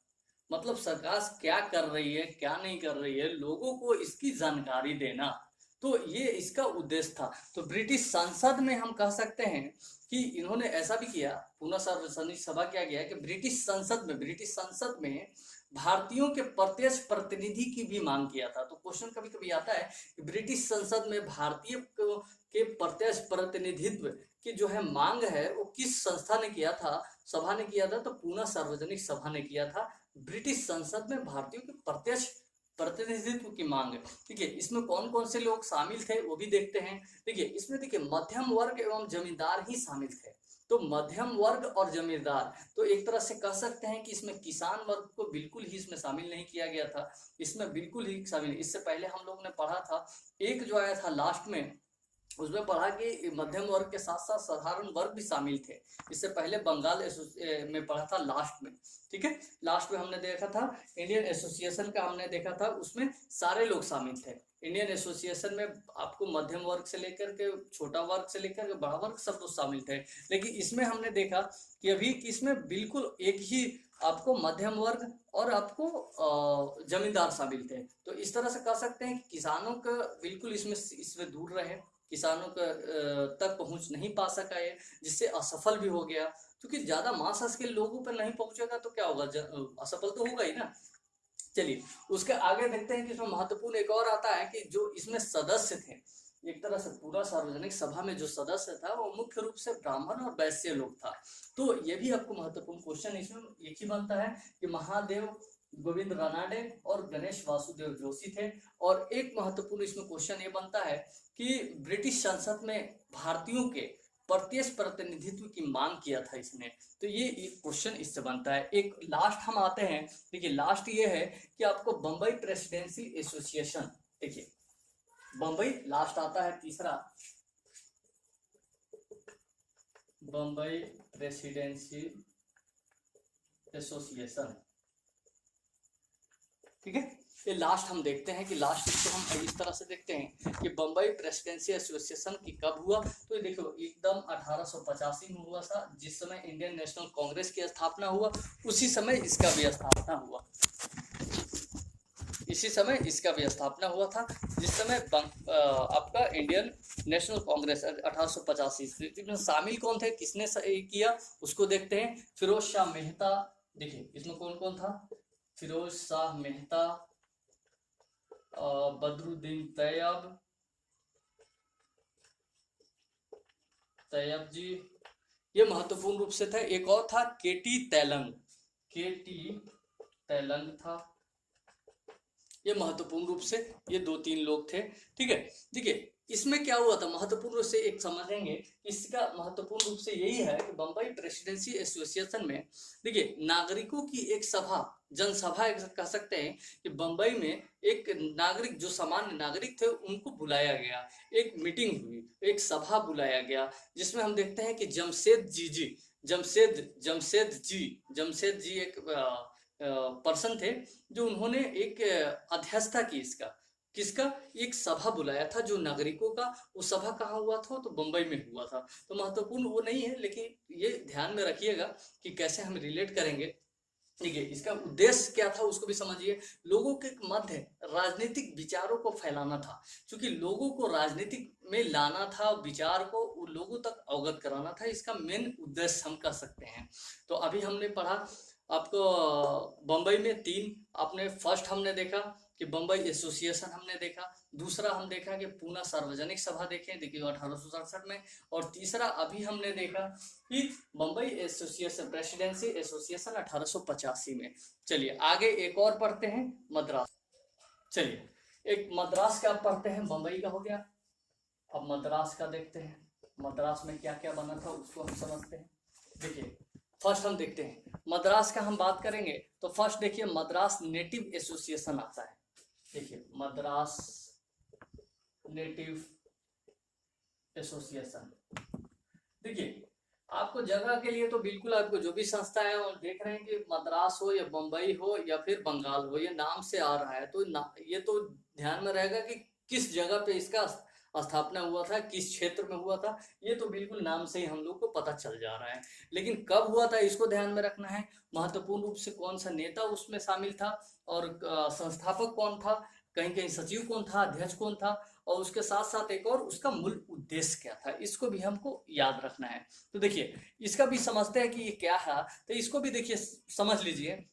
मतलब सरकार क्या कर रही है क्या नहीं कर रही है, लोगों को इसकी जानकारी देना। तो ये इसका उद्देश्य था। तो ब्रिटिश संसद में हम कह सकते हैं कि इन्होंने ऐसा भी किया, पूना सार्वजनिक सभा क्या किया कि ब्रिटिश संसद में भारतीयों के प्रत्यक्ष प्रतिनिधि की भी मांग किया था। तो क्वेश्चन कभी कभी आता है कि ब्रिटिश संसद में भारतीय के प्रत्यक्ष प्रतिनिधित्व की जो है मांग है वो किस संस्था ने किया था, सभा ने किया था, तो पूना सार्वजनिक सभा ने किया था। ब्रिटिश संसद में भारतीयों के प्रत्यक्ष प्रतिनिधित्व की मांग है, ठीक है। इसमें कौन कौन से लोग शामिल थे वो भी देखते हैं। देखिए इसमें देखिए मध्यम वर्ग एवं जमींदार ही शामिल थे। तो मध्यम वर्ग और जमींदार, तो एक तरह से कह सकते हैं कि इसमें किसान वर्ग को बिल्कुल ही इसमें शामिल नहीं किया गया था, इसमें बिल्कुल ही शामिल। इससे पहले हम लोग ने पढ़ा था एक जो आया था लास्ट में, उसमें पढ़ा कि मध्यम वर्ग के साथ साथ साधारण वर्ग भी शामिल थे। इससे पहले बंगाल में पढ़ा था लास्ट में, ठीक है। लास्ट में हमने देखा था इंडियन एसोसिएशन का, हमने देखा था उसमें सारे लोग शामिल थे। इंडियन एसोसिएशन में आपको मध्यम वर्ग से लेकर के छोटा वर्ग से लेकर के बड़ा वर्ग सब लोग शामिल थे। लेकिन इसमें हमने देखा कि अभी इसमें बिल्कुल एक ही आपको मध्यम वर्ग और आपको जमींदार शामिल थे। तो इस तरह से कह सकते हैं कि किसानों का बिल्कुल इसमें दूर रहे, किसानों का तक पहुंच नहीं पा सका ये, जिससे असफल भी हो गया। क्योंकि ज्यादा मास के लोगों पर नहीं पहुंचेगा तो क्या होगा, असफल तो होगा ही ना। चलिए उसके आगे देखते हैं कि इसमें महत्वपूर्ण एक और आता है कि जो इसमें सदस्य थे, एक तरह से पूरा सार्वजनिक सभा में जो सदस्य था वो मुख्य रूप से ब्राह्मण और वैश्य लोग था। तो ये भी आपको महत्वपूर्ण क्वेश्चन इसमें एक ही बनता है कि महादेव गोविंद रानाडे और गणेश वासुदेव जोशी थे। और एक महत्वपूर्ण इसमें क्वेश्चन ये बनता है कि ब्रिटिश संसद में भारतीयों के प्रत्यक्ष प्रतिनिधित्व की मांग किया था इसने। तो ये एक क्वेश्चन इससे बनता है। एक लास्ट हम आते हैं, देखिए लास्ट ये है कि आपको बंबई प्रेसिडेंसी एसोसिएशन, देखिए बंबई लास्ट आता है तीसरा, बंबई प्रेसिडेंसी एसोसिएशन, ठीक है। ये लास्ट हम देखते हैं कि लास्ट इसको हम इस तरह से देखते हैं कि बंबई प्रेसिडेंसी एसोसिएशन की कब हुआ। तो देखो एकदम 1885 में हुआ था, जिस समय इंडियन नेशनल कांग्रेस की स्थापना हुआ उसी समय इसका भी स्थापना हुआ, इसी समय इसका भी स्थापना हुआ था, जिस समय आपका इंडियन नेशनल कांग्रेस 1885 में शामिल कौन थे, किसने किया उसको देखते हैं। फिरोज शाह मेहता, देखिए इसमें कौन कौन था, फिरोज शाह मेहता, बदरुद्दीन तैयब जी, ये महत्वपूर्ण रूप से था। एक और था केटी तैलंग था, ये महत्वपूर्ण रूप से ये 2-3 लोग थे, ठीक है। देखिए इसमें क्या हुआ था, महत्वपूर्ण रूप से एक समझेंगे, इसका महत्वपूर्ण रूप से यही है कि बंबई प्रेसिडेंसी एसोसिएशन में देखिए नागरिकों की एक सभा, जनसभा कह सकते हैं कि बंबई में एक नागरिक, जो सामान्य नागरिक थे उनको बुलाया गया, एक मीटिंग हुई, एक सभा बुलाया गया, जिसमें हम देखते हैं कि जमशेद जी एक पर्सन थे जो उन्होंने एक अध्यक्षता की किसका, एक सभा बुलाया था जो नागरिकों का। वो सभा कहाँ हुआ था, तो बंबई में हुआ था। तो महत्वपूर्ण वो नहीं है, लेकिन ये ध्यान में रखिएगा कि कैसे हम रिलेट करेंगे। देखिए इसका उद्देश्य क्या था उसको भी समझिए। लोगों के मध्य राजनीतिक विचारों को फैलाना था, क्योंकि लोगों को राजनीतिक में लाना था, विचार को लोगों तक अवगत कराना था, इसका मेन उद्देश्य हम कह सकते हैं। तो अभी हमने पढ़ा आपको बंबई में 3, आपने फर्स्ट हमने देखा कि बंबई एसोसिएशन हमने देखा, दूसरा हम देखा कि पूना सार्वजनिक सभा देखें, देखिए 1867 में, और तीसरा अभी हमने देखा कि बंबई एसोसिएशन प्रेसिडेंसी एसोसिएशन 1885 में। चलिए आगे एक और पढ़ते हैं, मद्रास। चलिए एक मद्रास का पढ़ते हैं, बंबई का हो गया, अब मद्रास का देखते हैं, मद्रास में क्या क्या बना था उसको हम समझते हैं। देखिए फर्स्ट हम देखते हैं मद्रास का हम बात करेंगे तो फर्स्ट देखिए मद्रास नेटिव एसोसिएशन आता है। देखिए मद्रास नेटिव एसोसिएशन, देखिए आपको जगह के लिए तो बिल्कुल आपको जो भी संस्था है और देख रहे हैं कि मद्रास हो या बंबई हो या फिर बंगाल हो, ये नाम से आ रहा है तो ये तो ध्यान में रहेगा कि किस जगह पे इसका स्थापना हुआ था, किस क्षेत्र में हुआ था, ये तो बिल्कुल नाम से ही हम लोग को पता चल जा रहा है। लेकिन कब हुआ था इसको ध्यान में रखना है, महत्वपूर्ण रूप से कौन सा नेता उसमें शामिल था और संस्थापक कौन था, कहीं कहीं सचिव कौन था, अध्यक्ष कौन था, और उसके साथ साथ एक और उसका मूल उद्देश्य क्या था, इसको भी हमको याद रखना है। तो देखिए इसका भी समझते हैं कि ये क्या है, तो इसको भी देखिए समझ लीजिए।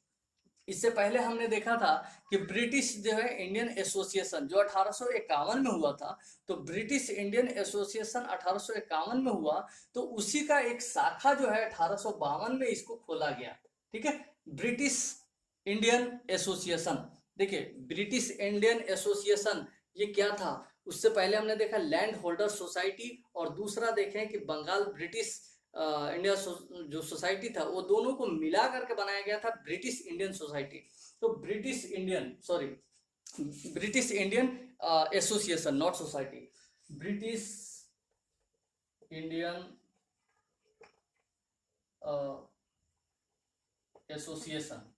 इससे पहले हमने देखा था कि ब्रिटिश जो है इंडियन एसोसिएशन जो 1851 में हुआ था, तो ब्रिटिश इंडियन एसोसिएशन 1851 में हुआ, तो उसी का एक शाखा जो है 1852 में इसको खोला गया, ठीक है, ब्रिटिश इंडियन एसोसिएशन। देखिए ब्रिटिश इंडियन एसोसिएशन ये क्या था, उससे पहले हमने देखा लैंड होल्डर सोसाइटी, और दूसरा देखें कि बंगाल ब्रिटिश इंडिया जो सोसाइटी था, वो दोनों को मिला करके बनाया गया था ब्रिटिश इंडियन सोसाइटी। तो British Indian association, not society, British Indian association,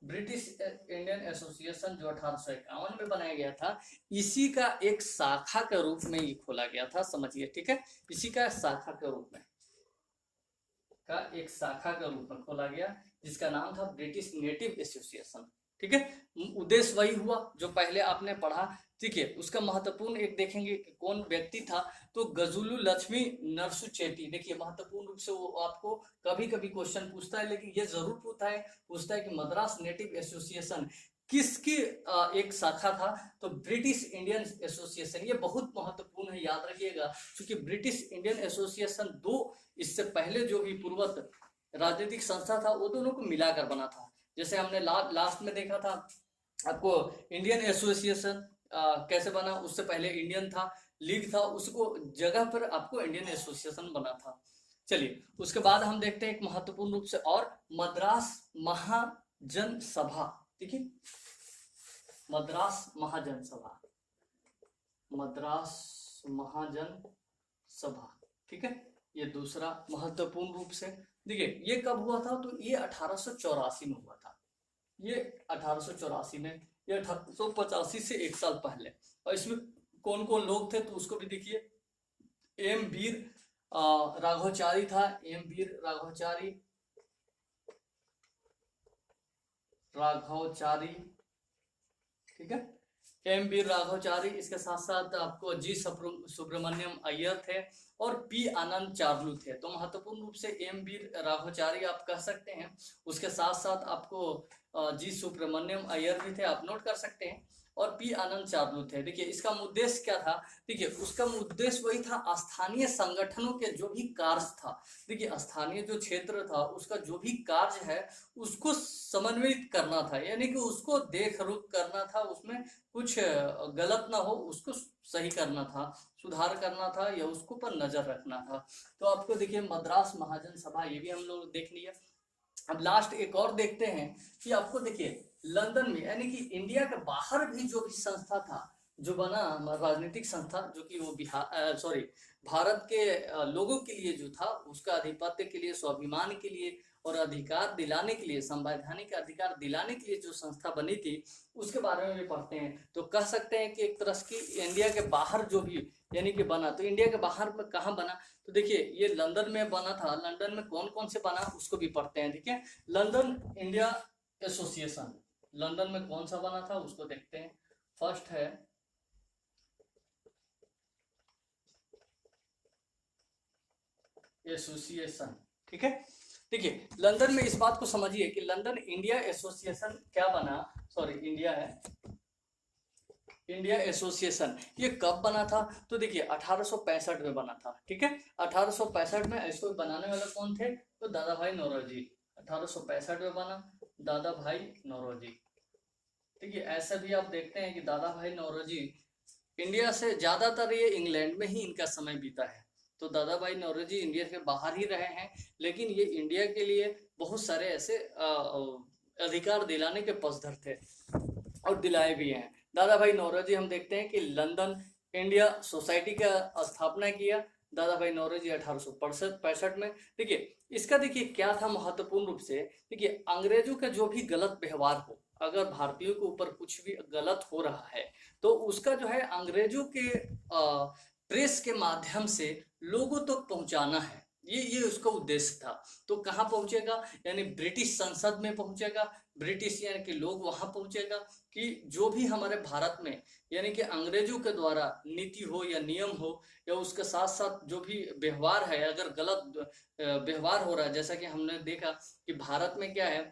British Indian association जो 1851 में बनाया गया था, इसी का एक शाखा के रूप में ये खोला गया था, समझिए, ठीक है, इसी का शाखा के रूप में। का एक शाखा के रूप में खोला गया, जिसका नाम था ब्रिटिश नेटिव एसोसिएशन। ठीक है, उद्देश्य वही हुआ जो पहले आपने पढ़ा। ठीक है, उसका महत्वपूर्ण एक देखेंगे कि कौन व्यक्ति था, तो गजुलू लक्ष्मी नरसुचेटी। देखिए, महत्वपूर्ण रूप से वो आपको कभी कभी क्वेश्चन पूछता है, लेकिन ये जरूर पूछता है कि मद्रास नेटिव एसोसिएशन किसकी एक शाखा था, तो ब्रिटिश इंडियन एसोसिएशन। ये बहुत महत्वपूर्ण है, याद रखिएगा, क्योंकि ब्रिटिश इंडियन एसोसिएशन दो इससे पहले जो भी पूर्वत राजनीतिक संस्था था वो दोनों को मिलाकर बना था। जैसे हमने लास्ट में देखा था आपको इंडियन एसोसिएशन कैसे बना, उससे पहले इंडियन था, लीग था, उसको जगह पर आपको इंडियन एसोसिएशन बना था। चलिए, उसके बाद हम देखते हैं एक महत्वपूर्ण रूप से और मद्रास महाजन सभा। ठीक है, मद्रास महाजन सभा, मद्रास महाजन सभा। ठीक है, ये दूसरा महत्वपूर्ण रूप से। देखिए, ये कब हुआ था, तो ये 1884 में हुआ था। ये 1884 में, ये 1885 से एक साल पहले। और इसमें कौन कौन लोग थे, तो उसको भी देखिए। एम वीर राघवाचारी था, एम वीर राघवाचारी। ठीक है, एम वीर राघवाचारी। इसके साथ साथ आपको जी सुब्रमण्यम अय्यर थे और पी आनंद चार्लू थे। तो महत्वपूर्ण रूप से एम वीर राघवाचारी आप कह सकते हैं। उसके साथ साथ आपको जी सुब्रमण्यम अय्यर भी थे, आप नोट कर सकते हैं, और पी आनंद चार्लू थे। देखिए, इसका उद्देश्य क्या था, देखिए उसका उद्देश्य वही था, स्थानीय संगठनों के जो भी कार्य था, देखिए स्थानीय जो क्षेत्र था उसका जो भी कार्य है उसको समन्वित करना था, यानी कि उसको देख रुख करना था, उसमें कुछ गलत ना हो उसको सही करना था, सुधार करना था, या उसको पर नजर रखना था। तो आपको देखिए मद्रास महाजन सभा, ये भी हम लोग देख लिया। अब लास्ट एक और देखते हैं कि आपको देखिए लंदन में, यानी कि इंडिया के बाहर भी जो भी संस्था था जो बना, राजनीतिक संस्था, जो कि वो भारत के लोगों के लिए जो था, उसका आधिपत्य के लिए, स्वाभिमान के लिए और अधिकार दिलाने के लिए, संवैधानिक अधिकार दिलाने के लिए जो संस्था बनी थी, उसके बारे में भी पढ़ते हैं। तो कह सकते हैं कि एक तरह की इंडिया के बाहर जो भी यानी कि बना, तो इंडिया के बाहर में कहाँ बना, तो देखिए ये लंदन में बना था। लंदन में कौन कौन से बना उसको भी पढ़ते हैं। देखिए, लंदन इंडिया एसोसिएशन, लंदन में कौन सा बना था उसको देखते हैं। फर्स्ट है एसोसिएशन। ठीक है, देखिए लंदन में इस बात को समझिए कि लंदन इंडिया एसोसिएशन क्या बना, इंडिया एसोसिएशन ये कब बना था, तो देखिए 1865 में बना था। ठीक है, 1865 में। इसको बनाने वाले कौन थे, तो दादा भाई नौरोजी। 1865 में बना दादा भाई नौरोजी। देखिए, ऐसा भी आप देखते हैं कि दादा भाई नौरोजी इंडिया से ज्यादातर ये इंग्लैंड में ही इनका समय बीता है। तो दादा भाई नौरोजी इंडिया के बाहर ही रहे हैं, लेकिन ये इंडिया के लिए बहुत सारे ऐसे अधिकार दिलाने के पक्षधर थे और दिलाए भी हैं। दादा भाई नौरोजी हम देखते हैं कि लंदन इंडिया सोसाइटी का स्थापना किया दादा भाई नौरोजी 1865 में। देखिए, इसका देखिए क्या था महत्वपूर्ण रूप से, देखिए अंग्रेजों का जो भी गलत व्यवहार हो, अगर भारतीयों के ऊपर कुछ भी गलत हो रहा है, तो उसका जो है अंग्रेजों के प्रेस के माध्यम से लोगों तक तो पहुंचाना है। ये उसका उद्देश्य था। तो कहाँ पहुंचेगा, यानी ब्रिटिश संसद में पहुंचेगा, ब्रिटिश यानी कि लोग वहां पहुंचेगा कि जो भी हमारे भारत में यानी कि अंग्रेजों के द्वारा नीति हो या नियम हो, या उसके साथ साथ जो भी व्यवहार है, अगर गलत व्यवहार हो रहा है, जैसा कि हमने देखा कि भारत में क्या है,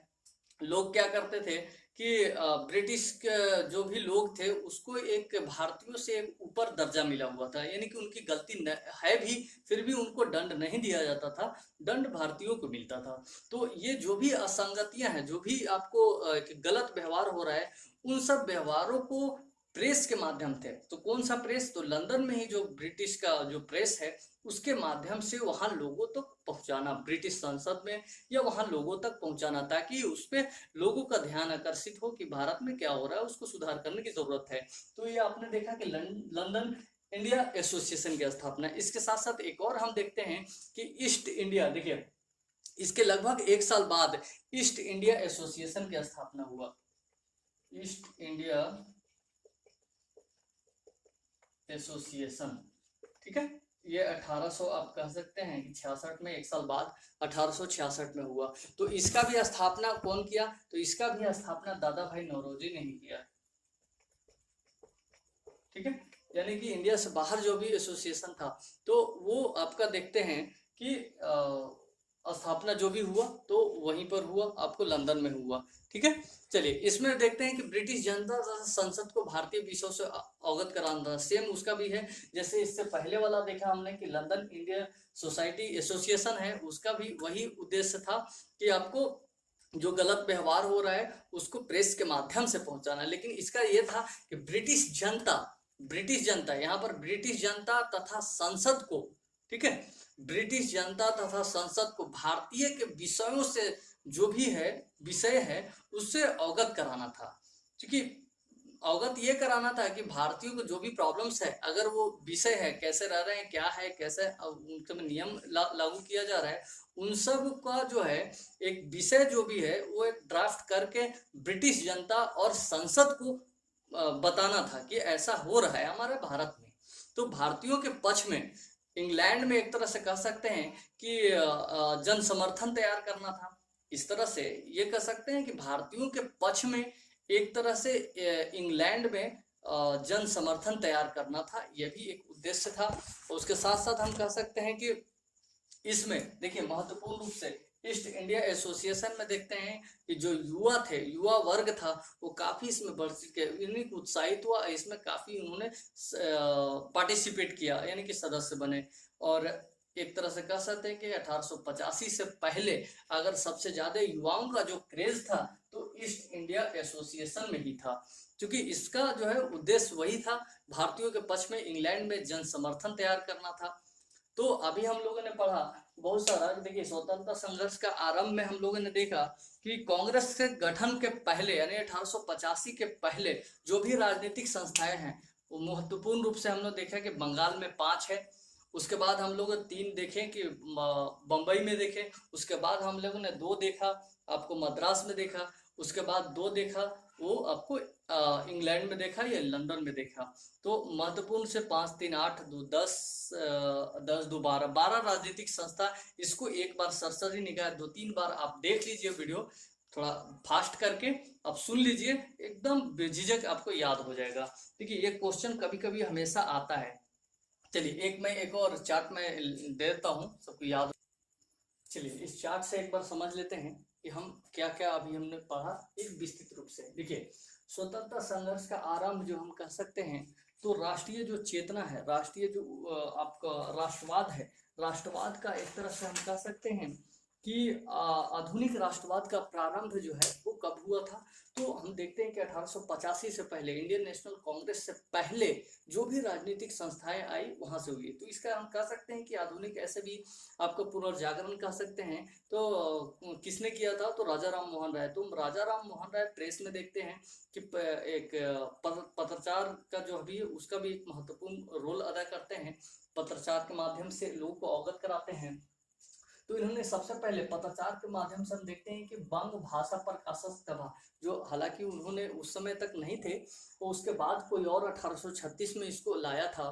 लोग क्या करते थे कि ब्रिटिश के जो भी लोग थे उसको एक भारतीयों से ऊपर दर्जा मिला हुआ था, यानी कि उनकी गलती है भी, फिर भी उनको दंड नहीं दिया जाता था, दंड भारतीयों को मिलता था। तो ये जो भी असंगतियां हैं, जो भी आपको गलत व्यवहार हो रहा है, उन सब व्यवहारों को प्रेस के माध्यम थे। तो कौन सा प्रेस, तो लंदन में ही जो ब्रिटिश का जो प्रेस है उसके माध्यम से वहां लोगों तक पहुंचाना, ब्रिटिश संसद में या वहां लोगों तक पहुंचाना, ताकि उस पर लोगों का ध्यान आकर्षित हो कि भारत में क्या हो रहा है, उसको सुधार करने की जरूरत है। तो ये आपने देखा कि लंदन इंडिया एसोसिएशन की स्थापना। इसके साथ साथ एक और हम देखते हैं कि ईस्ट इंडिया, देखिए इसके लगभग एक साल बाद ईस्ट इंडिया एसोसिएशन की स्थापना हुआ। ईस्ट इंडिया एसोसिएशन, ठीक है, ये 1800 आप कह सकते हैं कि 66 में, एक साल बाद 1866 में हुआ। तो इसका भी स्थापना कौन किया? तो इसका भी स्थापना दादा भाई नौरोजी ने ही किया। ठीक है, यानी कि इंडिया से बाहर जो भी एसोसिएशन था तो वो आपका देखते हैं कि स्थापना जो भी हुआ तो वहीं पर हुआ, आपको लंदन में हुआ। ठीक है, चलिए इसमें देखते हैं कि ब्रिटिश जनता संसद को भारतीय विषयों से अवगत कराना था। सेम उसका भी है, जैसे इससे पहले वाला देखा हमने कि लंदन इंडिया सोसाइटी एसोसिएशन है, उसका भी वही उद्देश्य था कि आपको जो गलत व्यवहार हो रहा है उसको प्रेस के माध्यम से पहुंचाना। लेकिन इसका ये था कि ब्रिटिश जनता यहाँ पर ब्रिटिश जनता तथा संसद को, ठीक है, ब्रिटिश जनता तथा संसद को भारतीय के विषयों से जो भी है विषय है उससे अवगत कराना था। क्योंकि अवगत ये कराना था कि भारतीयों को जो भी प्रॉब्लम्स है, अगर वो विषय है, कैसे रह रहे हैं, क्या है, कैसे उनके में नियम लागू किया जा रहा है, उन सब का जो है एक विषय जो भी है वो एक ड्राफ्ट करके ब्रिटिश जनता और संसद को बताना था कि ऐसा हो रहा है हमारे भारत में। तो भारतीयों के पक्ष में इंग्लैंड में एक तरह से कह सकते हैं कि जन समर्थन तैयार करना था। इस तरह से ये कह सकते हैं कि भारतीयों के पक्ष में एक तरह से इंग्लैंड में जन समर्थन तैयार करना था, यह भी एक उद्देश्य था। उसके साथ साथ हम कह सकते हैं कि इसमें देखिए महत्वपूर्ण रूप से ईस्ट इंडिया एसोसिएशन में देखते हैं कि जो युवा वर्ग था वो काफी इसमें बढ़ के उत्साहित हुआ, इसमें काफी उन्होंने पार्टिसिपेट किया, यानी कि सदस्य बने। और एक तरह से कह सकते हैं कि 1885 से पहले अगर सबसे ज्यादा युवाओं का जो क्रेज था तो ईस्ट इंडिया एसोसिएशन में ही था, क्योंकि इसका जो है उद्देश्य वही था, भारतीयों के पक्ष में इंग्लैंड में जन समर्थन तैयार करना था। तो अभी हम लोगों ने पढ़ा बहुत सारा, देखिए स्वतंत्रता संघर्ष का आरंभ में हम लोगों ने देखा कि कांग्रेस के गठन के पहले यानी 1885 के पहले जो भी राजनीतिक संस्थाएं हैं वो महत्वपूर्ण रूप से हम लोग देखा कि बंगाल में 5 है, उसके बाद हम लोग 3 देखें कि बंबई में देखें, उसके बाद हम लोगों ने 2 देखा आपको मद्रास में देखा, उसके बाद 2 देखा वो आपको इंग्लैंड में देखा या लंदन में देखा। तो महत्वपूर्ण से 5, 3, 8, 2, 10, 10, 2, 12 राजनीतिक संस्था। इसको एक बार सरसरी निगाह 2-3 बार आप देख लीजिए, वीडियो थोड़ा फास्ट करके आप सुन लीजिए, एकदम बेझिझक आपको याद हो जाएगा। देखिए ये क्वेश्चन कभी कभी हमेशा आता है। चलिए एक और चार्ट में देता हूँ सबको याद। चलिए इस चार्ट से एक बार समझ लेते हैं कि हम क्या क्या अभी हमने पढ़ा एक विस्तृत रूप से। देखिए स्वतंत्रता संघर्ष का आरंभ जो हम कह सकते हैं तो राष्ट्रीय जो चेतना है, राष्ट्रीय जो आपका राष्ट्रवाद है, राष्ट्रवाद का एक तरह से हम कह सकते हैं कि आधुनिक राष्ट्रवाद का प्रारंभ जो है वो कब हुआ था। तो हम देखते हैं कि 1885 से पहले इंडियन नेशनल कांग्रेस से पहले जो भी राजनीतिक संस्थाएं आई वहां से हुई। तो इसका हम कह सकते हैं कि आधुनिक ऐसे भी आपको पुनर्जागरण कह सकते हैं। तो किसने किया था? तो राजा राम मोहन राय। तो राजा राम मोहन राय प्रेस में देखते हैं कि एक पत्रचार का जो भी उसका भी एक महत्वपूर्ण रोल अदा करते हैं, पत्रचार के माध्यम से लोगों को अवगत कराते हैं। तो इन्होंने सबसे पहले पत्रचार के माध्यम से हम देखते हैं कि बंग भाषा प्रकाशक सभा, जो हालांकि उन्होंने उस समय तक नहीं थे, तो उसके बाद कोई और 1836 में इसको लाया था।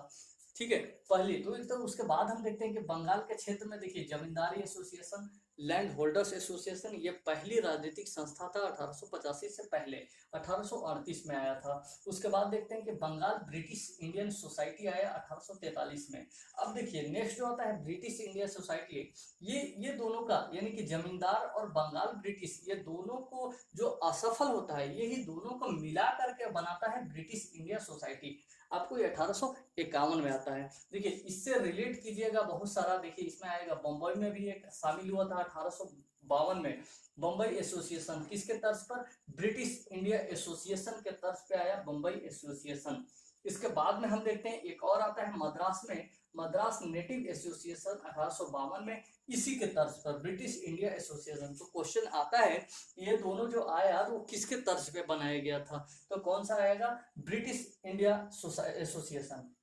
ठीक है, पहली तो एकदम। उसके बाद हम देखते हैं कि बंगाल के क्षेत्र में देखिए जमींदारी एसोसिएशन, लैंड होल्डर्स एसोसिएशन, ये पहली राजनीतिक संस्था था 1885 से पहले, 1838 में आया था। उसके बाद देखते हैं कि बंगाल ब्रिटिश इंडियन सोसाइटी आया 1843 में। अब देखिए नेक्स्ट जो आता है ब्रिटिश इंडिया सोसाइटी, ये दोनों का यानी कि जमींदार और बंगाल ब्रिटिश, ये दोनों को जो असफल होता है यही दोनों को मिला करके बनाता है ब्रिटिश इंडिया सोसाइटी। आपको ये 1851 में आता है। देखिए इससे रिलेट कीजिएगा बहुत सारा, देखिए इसमें आएगा बम्बई में भी एक शामिल हुआ था 1852 में। बम्बई एसोसिएशन किसके तर्ज पर? ब्रिटिश इंडिया एसोसिएशन के तर्ज पे आया बम्बई एसोसिएशन। इसके बाद में हम देखते हैं एक और आता है मद्रास में, मद्रास नेटिव एसोसिएशन 1852 में, इसी के तर्ज पर ब्रिटिश इंडिया एसोसिएशन। तो क्वेश्चन आता है ये दोनों जो आया वो किसके तर्ज पे बनाया गया था? तो कौन सा आएगा? British India association.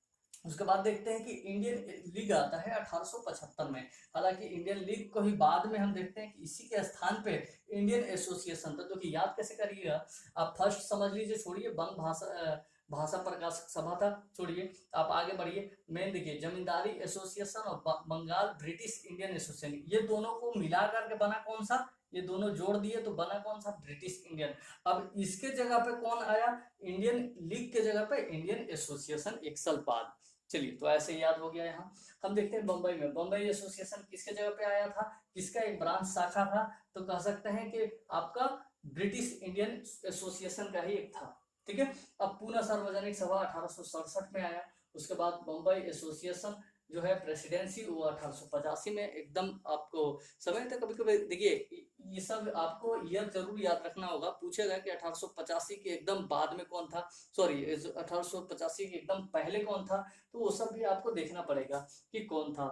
उसके बाद देखते हैं कि इंडियन लीग आता है 1875 में। हालांकि इंडियन लीग को ही बाद में हम देखते हैं कि इसी के स्थान पे इंडियन एसोसिएशन था। तो कि याद कैसे करिएगा आप, फर्स्ट समझ लीजिए, छोड़िए बंग भाषा भाषा प्रकाशक सभा था, छोड़िए आप आगे बढ़िए। मेन देखिए, जमींदारी एसोसिएशन और बंगाल ब्रिटिश इंडियन एसोसिएशन, ये दोनों को मिला करके बना कौन सा, ये दोनों जोड़ दिए तो बना कौन सा, ब्रिटिश इंडियन। अब इसके जगह पे कौन आया, इंडियन लीग के जगह पे इंडियन एसोसिएशन एक साल बाद। चलिए तो ऐसे याद हो गया। यहाँ हम देखते हैं बम्बई में, बम्बई एसोसिएशन किसके जगह पे आया था, किसका एक ब्रांच शाखा था, तो कह सकते हैं कि आपका ब्रिटिश इंडियन एसोसिएशन का ही एक था। ठीक है। अब पूना सार्वजनिक सभा 1867 में आया। उसके बाद बम्बई एसोसिएशन जो है प्रेसिडेंसी वो 1885 में। एकदम आपको समय तक कभी कभी देखिए ये सब आपको ईयर जरूर याद रखना होगा, पूछेगा कि 1885 के एकदम बाद में कौन था, सॉरी 1885 के एकदम पहले कौन था, तो वो सब भी आपको देखना पड़ेगा कि कौन था।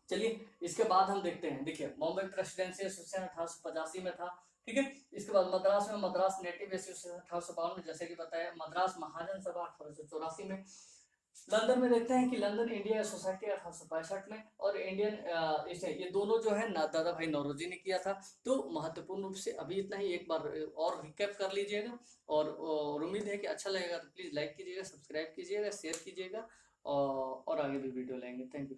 चलिए इसके बाद हम देखते हैं, देखिए बॉम्बे प्रेसिडेंसी एसोसिएशन 1885 में था। ठीक है। इसके बाद मद्रास में मद्रास नेटिव एसोसिएशन 1852 में, जैसे कि बताया, मद्रास महाजन सभा 1884 में। लंदन में देखते हैं कि लंदन इंडिया सोसाइटी 1865 में, और इंडियन इसे ये दोनों जो है ना दादा भाई नौरोजी ने किया था। तो महत्वपूर्ण रूप से अभी इतना ही, एक बार और रिकैप कर लीजिएगा, और उम्मीद है कि अच्छा लगेगा, तो प्लीज लाइक कीजिएगा, सब्सक्राइब कीजिएगा, शेयर कीजिएगा, और आगे भी वीडियो लेंगे। Thank you.